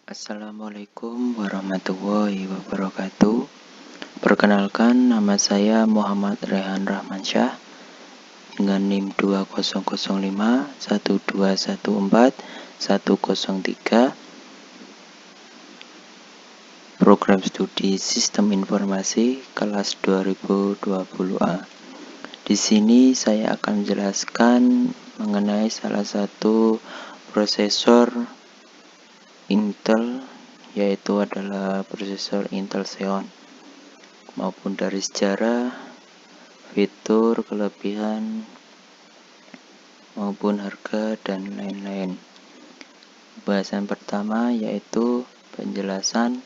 Assalamualaikum warahmatullahi wabarakatuh. Perkenalkan, nama saya Muhammad Rehan Rahmansyah dengan NIM 2005 1214 103, Program Studi Sistem Informasi kelas 2020A. Di sini saya akan menjelaskan mengenai salah satu prosesor Intel, yaitu adalah prosesor Intel Xeon, maupun dari sejarah, fitur, kelebihan, maupun harga, dan lain-lain. Bahasan pertama yaitu penjelasan.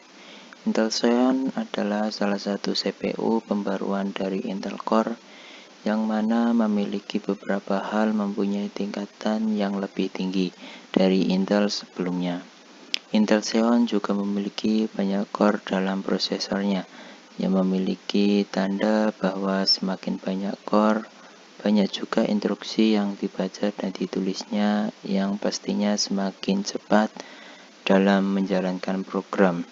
Intel Xeon adalah salah satu CPU pembaruan dari Intel Core yang mana memiliki beberapa hal mempunyai tingkatan yang lebih tinggi dari Intel sebelumnya. Intel Xeon juga memiliki banyak core dalam prosesornya, yang memiliki tanda bahwa semakin banyak core, banyak juga instruksi yang dibaca dan ditulisnya, yang pastinya semakin cepat dalam menjalankan program.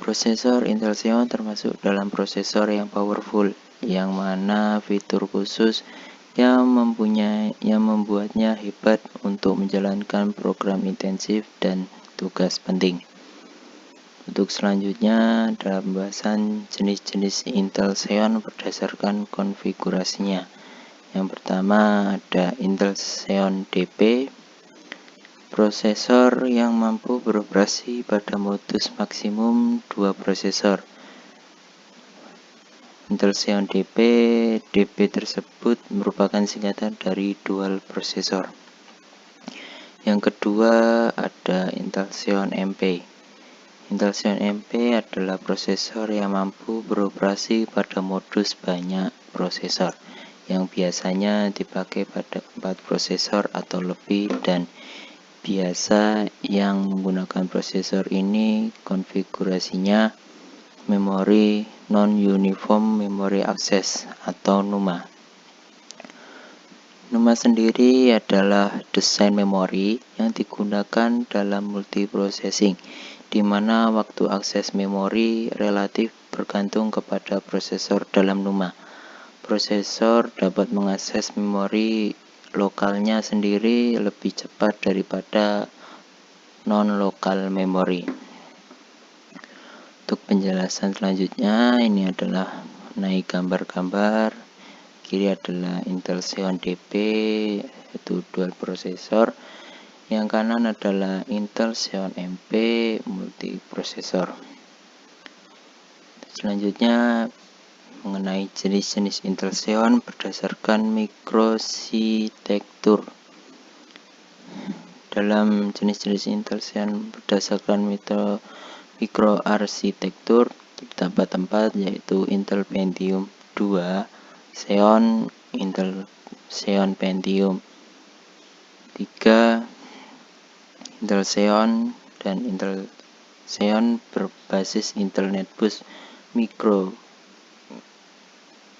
Prosesor Intel Xeon termasuk dalam prosesor yang powerful, yang mana fitur khusus yang membuatnya hebat untuk menjalankan program intensif dan tugas penting. Untuk selanjutnya adalah pembahasan jenis-jenis Intel Xeon berdasarkan konfigurasinya. Yang pertama ada Intel Xeon DP, prosesor yang mampu beroperasi pada modus maksimum 2 prosesor. Intel Xeon DP tersebut merupakan singkatan dari dual prosesor. Yang kedua ada Intel Xeon MP. Intel Xeon MP adalah prosesor yang mampu beroperasi pada modus banyak prosesor, yang biasanya dipakai pada 4 prosesor atau lebih, dan biasa yang menggunakan prosesor ini konfigurasinya memori non-uniform memory access atau NUMA. NUMA sendiri adalah desain memori yang digunakan dalam multiprocessing, di mana waktu akses memori relatif bergantung kepada prosesor dalam NUMA. Prosesor dapat mengakses memori lokalnya sendiri lebih cepat daripada non-lokal memory. Untuk penjelasan selanjutnya, ini adalah naik gambar-gambar. Kiri adalah Intel Xeon DP, yaitu dual prosesor. Yang kanan adalah Intel Xeon MP multiprosesor. Selanjutnya mengenai jenis-jenis Intel Xeon berdasarkan mikroarsitektur. Dalam jenis-jenis Intel Xeon berdasarkan mikroarsitektur terdapat 4, yaitu Intel Pentium 2 Xeon, Intel Xeon Pentium 3 Intel Xeon, dan Intel Xeon berbasis Intel Netboost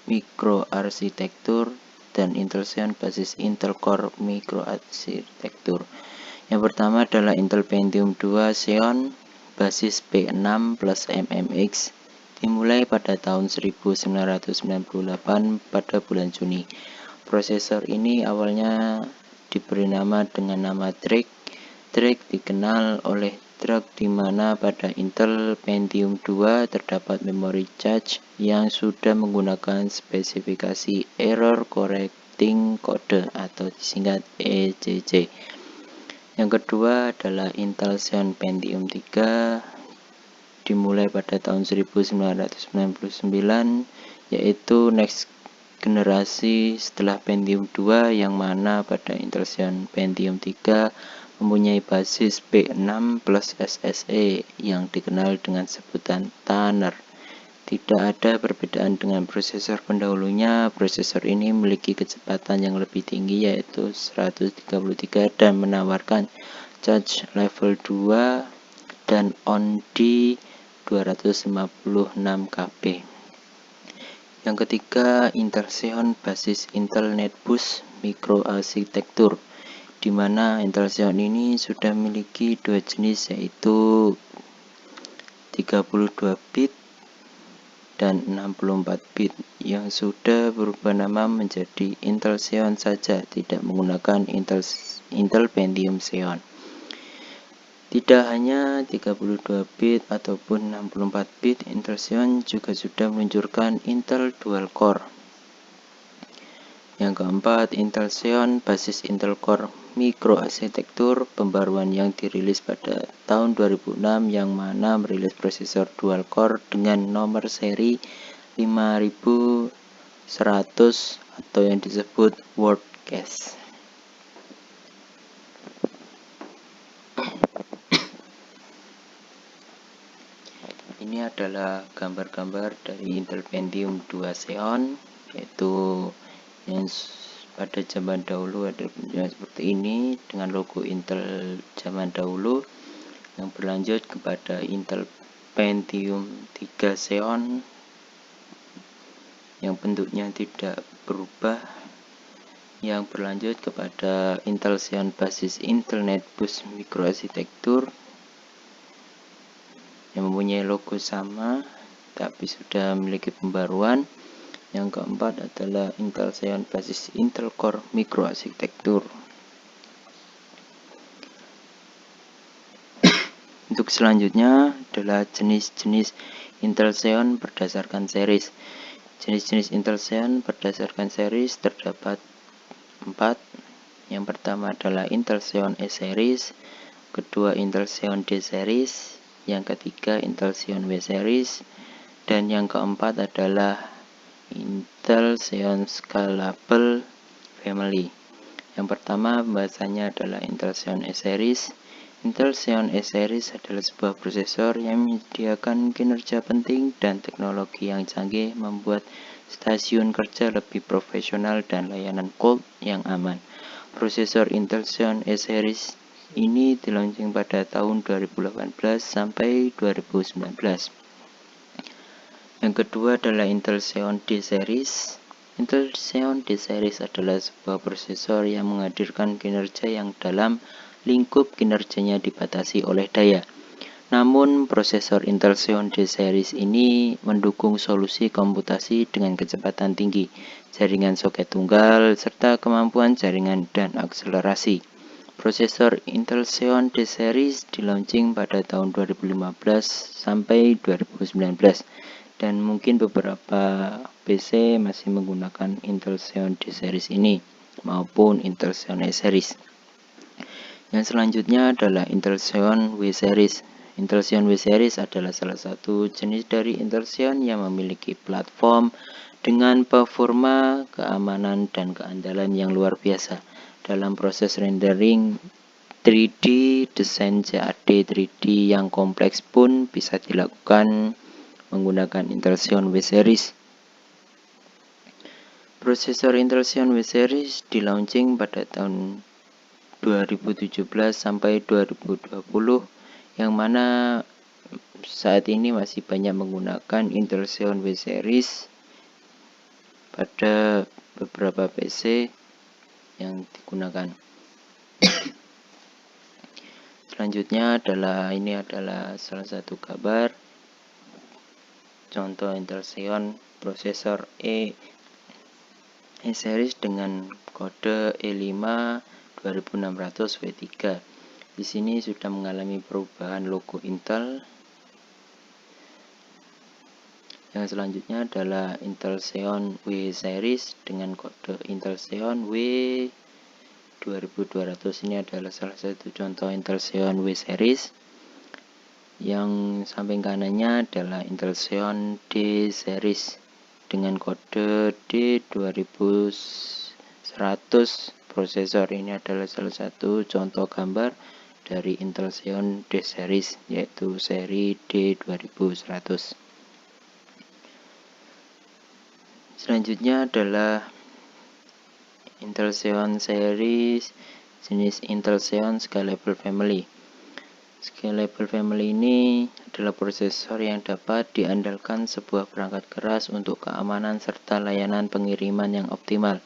mikroarsitektur, dan Intel Xeon basis Intel Core mikroarsitektur. Yang pertama adalah Intel Pentium 2 Xeon basis P6 plus MMX, dimulai pada tahun 1998 pada bulan Juni. Prosesor ini awalnya diberi nama dengan nama Drake. Drake dikenal oleh Drake di mana pada Intel Pentium 2 terdapat memori cache yang sudah menggunakan spesifikasi Error Correcting Code atau disingkat ECC. Yang kedua adalah Intel Xeon Pentium 3, dimulai pada tahun 1999, yaitu next generasi setelah Pentium 2, yang mana pada Intel Xeon Pentium 3 mempunyai basis P6 plus SSE yang dikenal dengan sebutan Tanner. Tidak ada perbedaan dengan prosesor pendahulunya. Prosesor ini memiliki kecepatan yang lebih tinggi, yaitu 133, dan menawarkan charge level 2 dan on-D 256 KB. Yang ketiga, Intel Xeon basis Intel Netboost mikroarsitektur, di mana Intel Xeon ini sudah memiliki dua jenis, yaitu 32 bit dan 64 bit yang sudah berubah nama menjadi Intel Xeon saja, tidak menggunakan Intel Pentium Xeon. Tidak hanya 32 bit ataupun 64 bit, Intel Xeon juga sudah meluncurkan Intel Dual Core. Yang keempat, Intel Xeon basis Intel Core Microarchitecture, pembaruan yang dirilis pada tahun 2006 yang mana merilis prosesor dual core dengan nomor seri 5100 atau yang disebut World Class. Ini adalah gambar-gambar dari Intel Pentium 2 Xeon, yaitu yang pada zaman dahulu ada yang seperti ini dengan logo Intel zaman dahulu, yang berlanjut kepada Intel Pentium 3 Xeon yang bentuknya tidak berubah, yang berlanjut kepada Intel Xeon basis Intel Netboost Microarchitecture yang mempunyai logo sama tapi sudah memiliki pembaruan. Yang keempat adalah Intel Xeon basis Intel Core Microarchitecture. Untuk selanjutnya adalah jenis-jenis Intel Xeon berdasarkan series. Jenis-jenis Intel Xeon berdasarkan series terdapat 4. Yang pertama adalah Intel Xeon E series, kedua Intel Xeon D series, yang ketiga Intel Xeon W series, dan yang keempat adalah Intel Xeon Scalable Family. Yang pertama pembahasannya adalah Intel Xeon E series. Intel Xeon E series adalah sebuah prosesor yang menyediakan kinerja penting dan teknologi yang canggih, membuat stasiun kerja lebih profesional dan layanan cloud yang aman. Prosesor Intel Xeon E series ini diluncurkan pada tahun 2018 sampai 2019. Yang kedua adalah Intel Xeon D series. Intel Xeon D series adalah sebuah prosesor yang menghadirkan kinerja yang dalam lingkup kinerjanya dibatasi oleh daya. Namun, prosesor Intel Xeon D series ini mendukung solusi komputasi dengan kecepatan tinggi, jaringan soket tunggal, serta kemampuan jaringan dan akselerasi. Prosesor Intel Xeon D series dilaunching pada tahun 2015 sampai 2019. Dan mungkin beberapa PC masih menggunakan Intel Xeon D series ini maupun Intel Xeon E series. Yang selanjutnya adalah Intel Xeon W series. Intel Xeon W series adalah salah satu jenis dari Intel Xeon yang memiliki platform dengan performa, keamanan, dan keandalan yang luar biasa. Dalam proses rendering 3D, desain CAD 3D yang kompleks pun bisa dilakukan menggunakan Intel Xeon W series. Prosesor Intel Xeon W series dilaunching pada tahun 2017 sampai 2020, yang mana saat ini masih banyak menggunakan Intel Xeon W series pada beberapa PC yang digunakan. Selanjutnya ini adalah salah satu gambar contoh Intel Xeon prosesor E series dengan kode E5 2600W3. Di sini sudah mengalami perubahan logo Intel. Yang selanjutnya adalah Intel Xeon W series dengan kode Intel Xeon W 2200. Ini adalah salah satu contoh Intel Xeon W series. Yang samping kanannya adalah Intel Xeon D series dengan kode D2100. Prosesor ini adalah salah satu contoh gambar dari Intel Xeon D series, yaitu seri D2100. Selanjutnya adalah Intel Xeon series jenis Intel Xeon Scalable Family. Scalable Family ini adalah prosesor yang dapat diandalkan sebuah perangkat keras untuk keamanan serta layanan pengiriman yang optimal.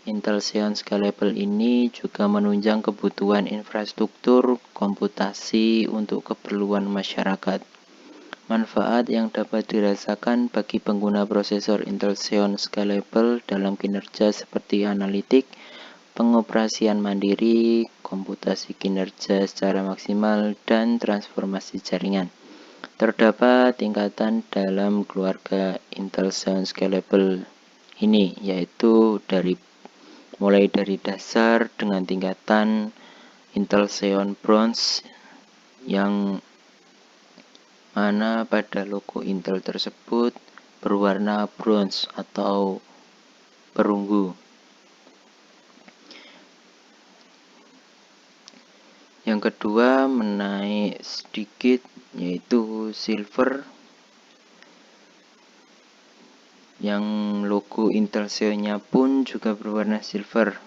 Intel Xeon Scalable ini juga menunjang kebutuhan infrastruktur komputasi untuk keperluan masyarakat. Manfaat yang dapat dirasakan bagi pengguna prosesor Intel Xeon Scalable dalam kinerja seperti analitik, pengoperasian mandiri, komputasi kinerja secara maksimal, dan transformasi jaringan. Terdapat tingkatan dalam keluarga Intel Xeon Scalable ini, yaitu mulai dari dasar dengan tingkatan Intel Xeon Bronze yang mana pada logo Intel tersebut berwarna bronze atau perunggu. Yang kedua menaik sedikit, yaitu silver yang logo Intel Xeon-nya pun juga berwarna silver.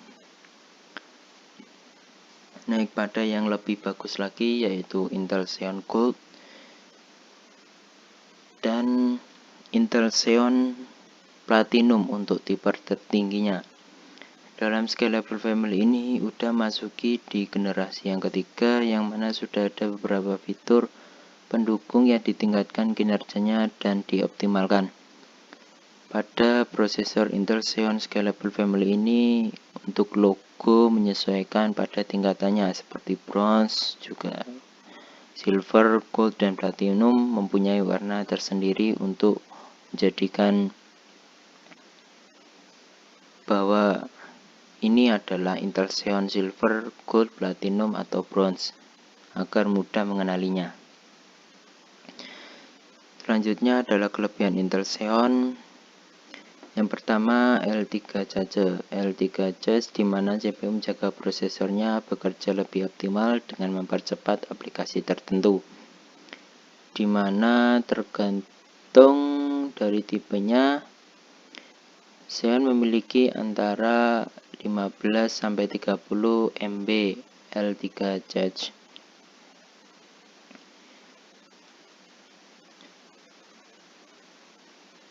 Naik pada yang lebih bagus lagi, yaitu Intel Xeon Gold dan Intel Xeon Platinum untuk tipe tertingginya. Dalam Scalable Family ini udah masuki di generasi yang ketiga, yang mana sudah ada beberapa fitur pendukung yang ditingkatkan kinerjanya dan dioptimalkan. Pada prosesor Intel Xeon Scalable Family ini, untuk logo menyesuaikan pada tingkatannya seperti bronze, juga silver, gold, dan platinum mempunyai warna tersendiri untuk menjadikan bahwa ini adalah Intel Xeon Silver, Gold, Platinum, atau Bronze agar mudah mengenalinya. Selanjutnya adalah kelebihan Intel Xeon. Yang pertama, L3 Charge. L3 Charge di mana CPU menjaga prosesornya bekerja lebih optimal dengan mempercepat aplikasi tertentu. Di mana tergantung dari tipenya, Xeon memiliki antara 15-30 MB L3 Charge.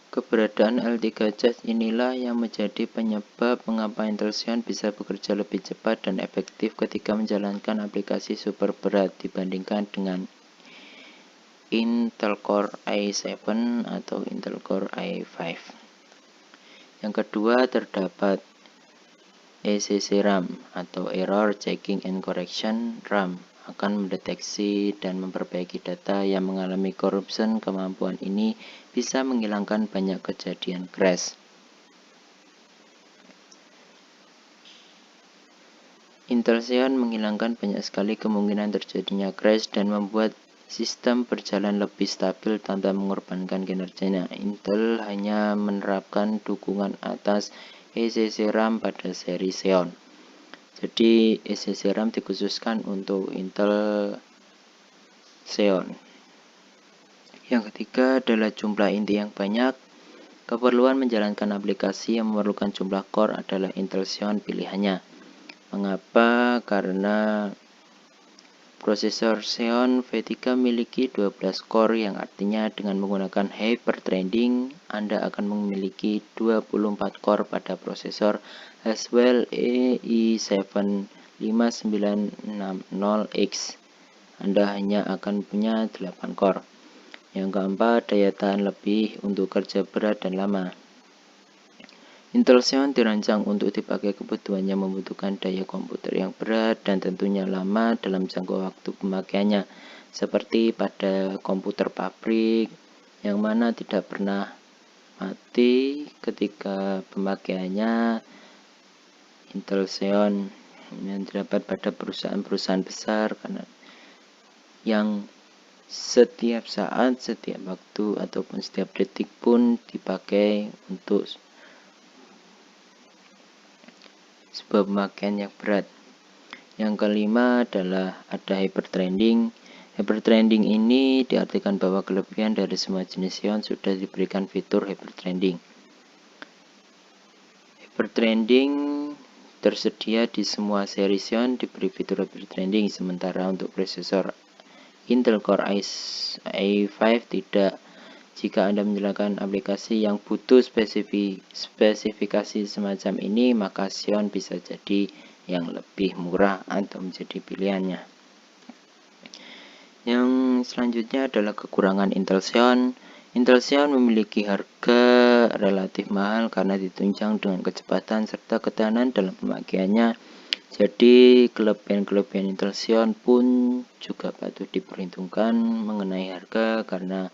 Keberadaan L3 Charge inilah yang menjadi penyebab mengapa Intel Xeon bisa bekerja lebih cepat dan efektif ketika menjalankan aplikasi super berat dibandingkan dengan Intel Core i7 atau Intel Core i5. Yang kedua, terdapat ECC RAM atau Error Checking and Correction. RAM akan mendeteksi dan memperbaiki data yang mengalami corruption. Kemampuan ini bisa menghilangkan banyak kejadian crash. Intel Xeon menghilangkan banyak sekali kemungkinan terjadinya crash dan membuat sistem berjalan lebih stabil tanpa mengorbankan kinerjanya. Intel hanya menerapkan dukungan atas ECC RAM pada seri Xeon. Jadi ECC RAM dikhususkan untuk Intel Xeon. Yang ketiga adalah jumlah inti yang banyak. Keperluan menjalankan aplikasi yang memerlukan jumlah core adalah Intel Xeon pilihannya. Mengapa? Karena prosesor Xeon V3 memiliki 12 core, yang artinya dengan menggunakan hyperthreading, Anda akan memiliki 24 core pada prosesor Haswell i7-5960X. Anda hanya akan punya 8 core. Yang keempat, daya tahan lebih untuk kerja berat dan lama. Intel Xeon dirancang untuk dipakai kebutuhan yang membutuhkan daya komputer yang berat dan tentunya lama dalam jangka waktu pemakaiannya, seperti pada komputer pabrik yang mana tidak pernah mati ketika pemakaiannya. Intel Xeon yang terdapat pada perusahaan-perusahaan besar karena yang setiap saat, setiap waktu, ataupun setiap detik pun dipakai untuk sebuah pemakaian yang berat. Yang kelima adalah ada hyperthreading. Hyperthreading ini diartikan bahwa kelebihan dari semua jenis Xeon sudah diberikan fitur hyperthreading. Hyperthreading tersedia di semua seri Xeon diberi fitur hyperthreading, sementara untuk prosesor Intel Core i5 tidak. Jika Anda menyalakan aplikasi yang butuh spesifikasi semacam ini, maka Xeon bisa jadi yang lebih murah atau menjadi pilihannya. Yang selanjutnya adalah kekurangan Intel Xeon. Intel Xeon memiliki harga relatif mahal karena ditunjang dengan kecepatan serta ketahanan dalam pemakaiannya. Jadi kelebihan-kelebihan Intel Xeon pun juga patut diperhitungkan mengenai harga, karena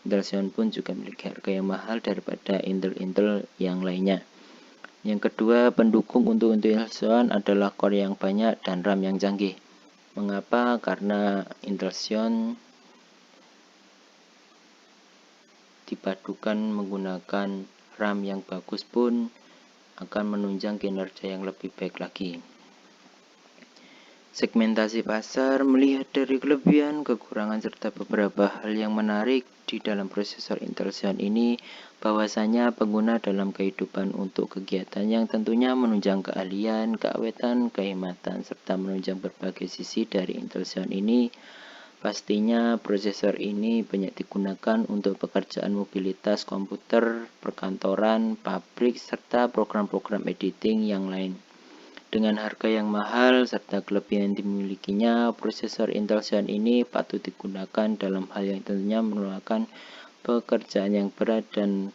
Intel Xeon pun juga memiliki harga yang mahal daripada Intel yang lainnya. Yang kedua, pendukung untuk Intel Xeon adalah core yang banyak dan RAM yang canggih. Mengapa? Karena Intel Xeon dipadukan menggunakan RAM yang bagus pun akan menunjang kinerja yang lebih baik lagi. Segmentasi pasar melihat dari kelebihan, kekurangan, serta beberapa hal yang menarik di dalam prosesor Intel Xeon ini, bahwasanya pengguna dalam kehidupan untuk kegiatan yang tentunya menunjang keahlian, keawetan, kehematan, serta menunjang berbagai sisi dari Intel Xeon ini. Pastinya prosesor ini banyak digunakan untuk pekerjaan mobilitas komputer, perkantoran, pabrik, serta program-program editing yang lain. Dengan harga yang mahal serta kelebihan yang dimilikinya, prosesor Intel Xeon ini patut digunakan dalam hal yang tentunya melakukan pekerjaan yang berat dan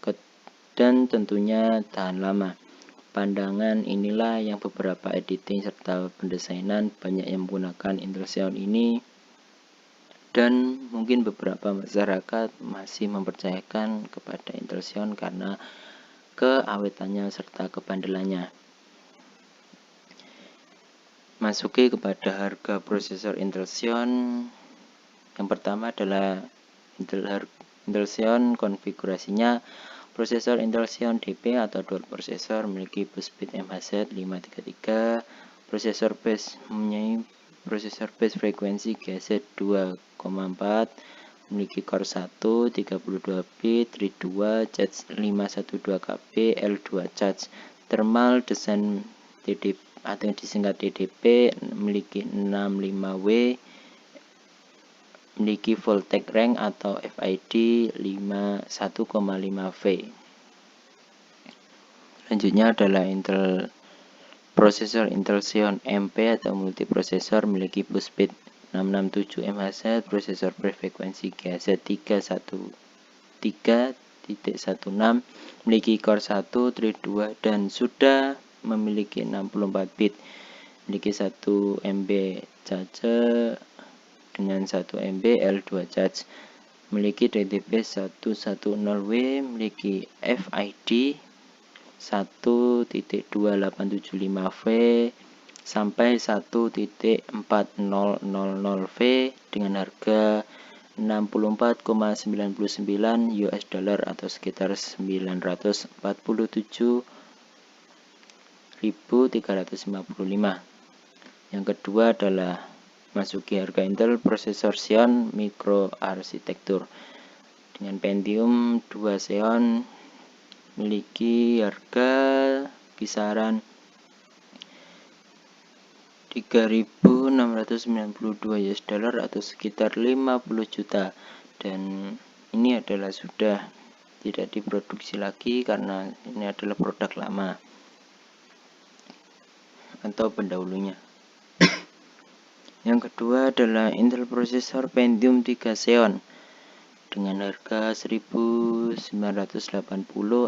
tentunya tahan lama. Pandangan inilah yang beberapa editing serta pendesainan banyak yang menggunakan Intel Xeon ini, dan mungkin beberapa masyarakat masih mempercayakan kepada Intel Xeon karena keawetannya serta kebandelannya. Masuki kepada harga prosesor Intel Xeon. Yang pertama adalah Intel Xeon konfigurasinya. Prosesor Intel Xeon DP atau dual prosesor memiliki bus speed MHz 533. Prosesor base frekuensi GZ 2,4, memiliki core 1 32 bit, read 2, charge 512KB, L2 charge. Thermal desain TDP atau yang disingkat TDP, memiliki 65W, memiliki voltage range atau FID 1,5V. Selanjutnya adalah prosesor Intel Xeon MP atau multiprosesor, memiliki bus speed 667 MHz, prosesor berfrekuensi GHz 313.16, memiliki core 1, thread 2, dan sudah memiliki 64 bit, memiliki 1 MB charge dengan 1 MB L2 charge, memiliki DTP 110W, memiliki FID 1.2875V sampai 1.4000V dengan harga $64,99 atau sekitar 947.355. Yang kedua adalah masuki harga Intel prosesor Xeon microarchitecture. Dengan Pentium 2 Xeon memiliki harga kisaran $3.692 atau sekitar 50 juta, dan ini adalah sudah tidak diproduksi lagi karena ini adalah produk lama atau pendahulunya. Yang kedua adalah Intel prosesor Pentium 3 Xeon dengan harga 1.980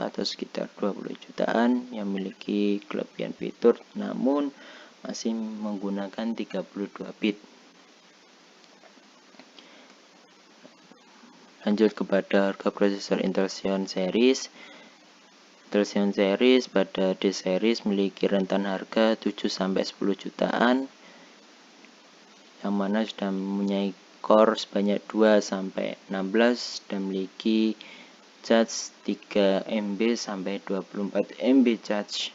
atau sekitar 20 jutaan, yang memiliki kelebihan fitur namun masih menggunakan 32 bit. Lanjut kepada harga prosesor Intel Xeon series. Intel Xeon series pada D series memiliki rentan harga 7-10 jutaan, yang mana sudah mempunyai core sebanyak 2-16 dan memiliki charge 3 MB sampai 24 MB charge.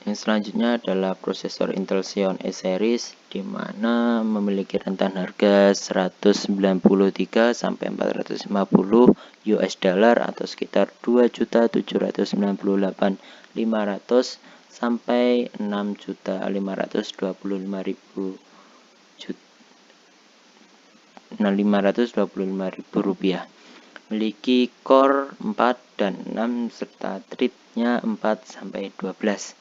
Yang selanjutnya adalah prosesor Intel Xeon E series, di mana memiliki rentan harga 193 sampai 450 $, atau sekitar 2.798.500 sampai 6.525.000 Rp525.000. Memiliki core 4 dan 6 serta thread-nya 4-12.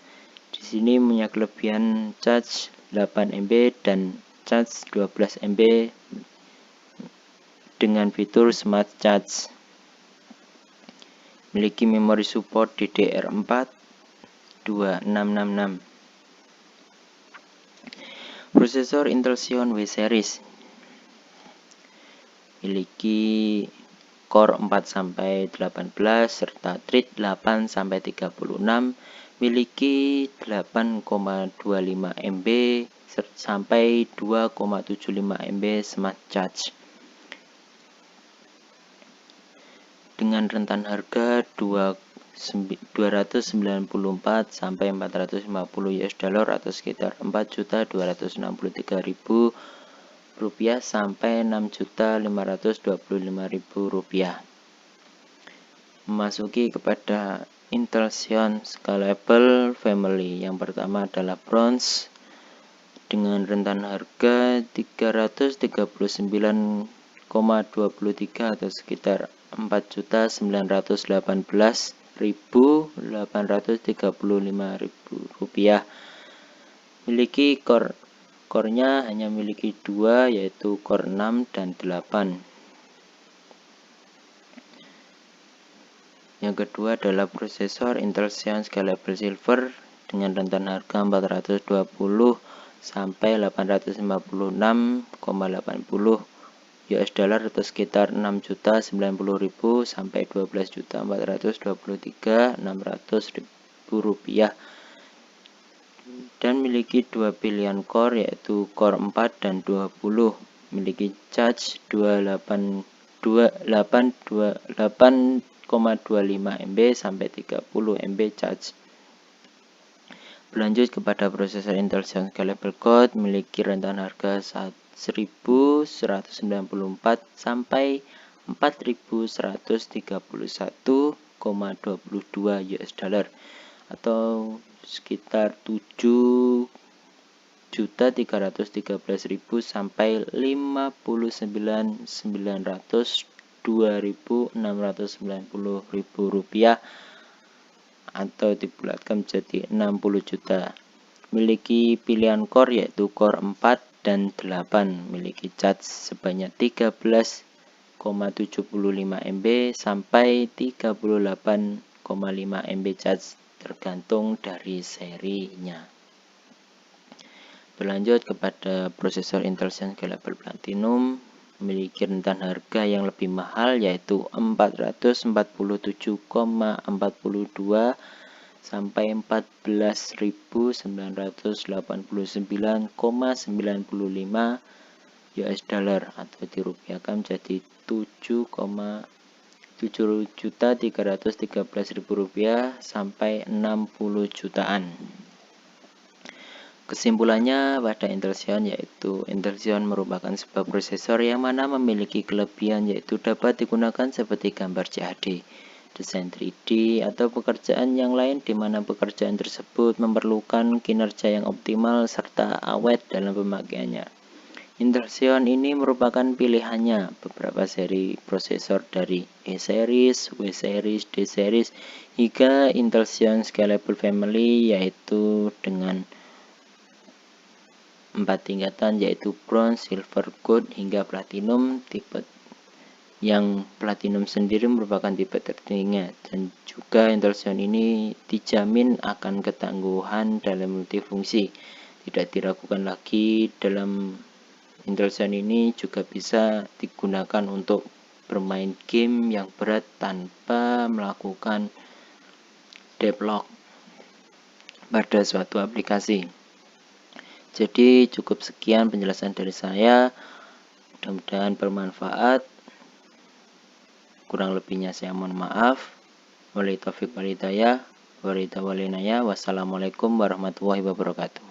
Di sini punya kelebihan charge 8 MB dan charge 12 MB dengan fitur Smart Charge. Memiliki memori support DDR4 2666. Prosesor Intel Xeon W series. Memiliki core 4-18 serta thread 8-36. Memiliki 8,25 MB sampai 2,75 MB Smart Charge. Dengan rentan harga 294 sampai 450 US dollar atau sekitar 4.263.000 rupiah sampai 6.525.000 rupiah. Memasuki kepada Intel Xeon Scalable Family. Yang pertama adalah Bronze dengan rentan harga 339,23 atau sekitar 4.918.835 rupiah. Memiliki core-nya hanya memiliki 2, yaitu core 6 dan 8. Yang kedua adalah prosesor Intel Xeon Scalable Silver dengan rentan harga 420 sampai 856,80 US dollar atau sekitar 6.090.000 sampai 12.423.600.000 rupiah, dan memiliki dua pilihan core yaitu core 4 dan 20. Memiliki charge 8,25 MB sampai 30 MB charge. Berlanjut kepada prosesor Intel Xeon Scalable Code, memiliki rentan harga 1.194 sampai 4.131,22 US dollar atau sekitar 7.313.000 sampai 59.902.690 rupiah atau dibulatkan menjadi 60 juta. Memiliki pilihan core yaitu core 4 dan 8. Memiliki charge sebanyak 13,75 MB sampai 38,5 MB charge tergantung dari serinya. Berlanjut kepada prosesor Intel Xeon Scalable Platinum. Memiliki rentan harga yang lebih mahal yaitu 447,42 sampai 14.989,95 US dollar atau dirupiahkan menjadi 7.313.000 rupiah sampai 60 jutaan. Kesimpulannya pada Intel Xeon yaitu Intel Xeon merupakan sebuah prosesor yang mana memiliki kelebihan yaitu dapat digunakan seperti gambar CAD, desain 3D atau pekerjaan yang lain di mana pekerjaan tersebut memerlukan kinerja yang optimal serta awet dalam pemakaiannya. Intel Xeon ini merupakan pilihannya beberapa seri prosesor dari E-series, W-series, D-series hingga Intel Xeon Scalable Family yaitu dengan 4 tingkatan yaitu Bronze, Silver, Gold hingga Platinum. Tipe yang Platinum sendiri merupakan tipe tertingginya, dan juga Intel Xeon ini dijamin akan ketangguhan dalam multifungsi. Tidak diragukan lagi, dalam Intel Xeon ini juga bisa digunakan untuk bermain game yang berat tanpa melakukan deadlock pada suatu aplikasi. Jadi cukup sekian penjelasan dari saya, mudah-mudahan bermanfaat. Kurang lebihnya saya mohon maaf. Wabillahi taufiq wal hidayah. Wassalamualaikum warahmatullahi wabarakatuh.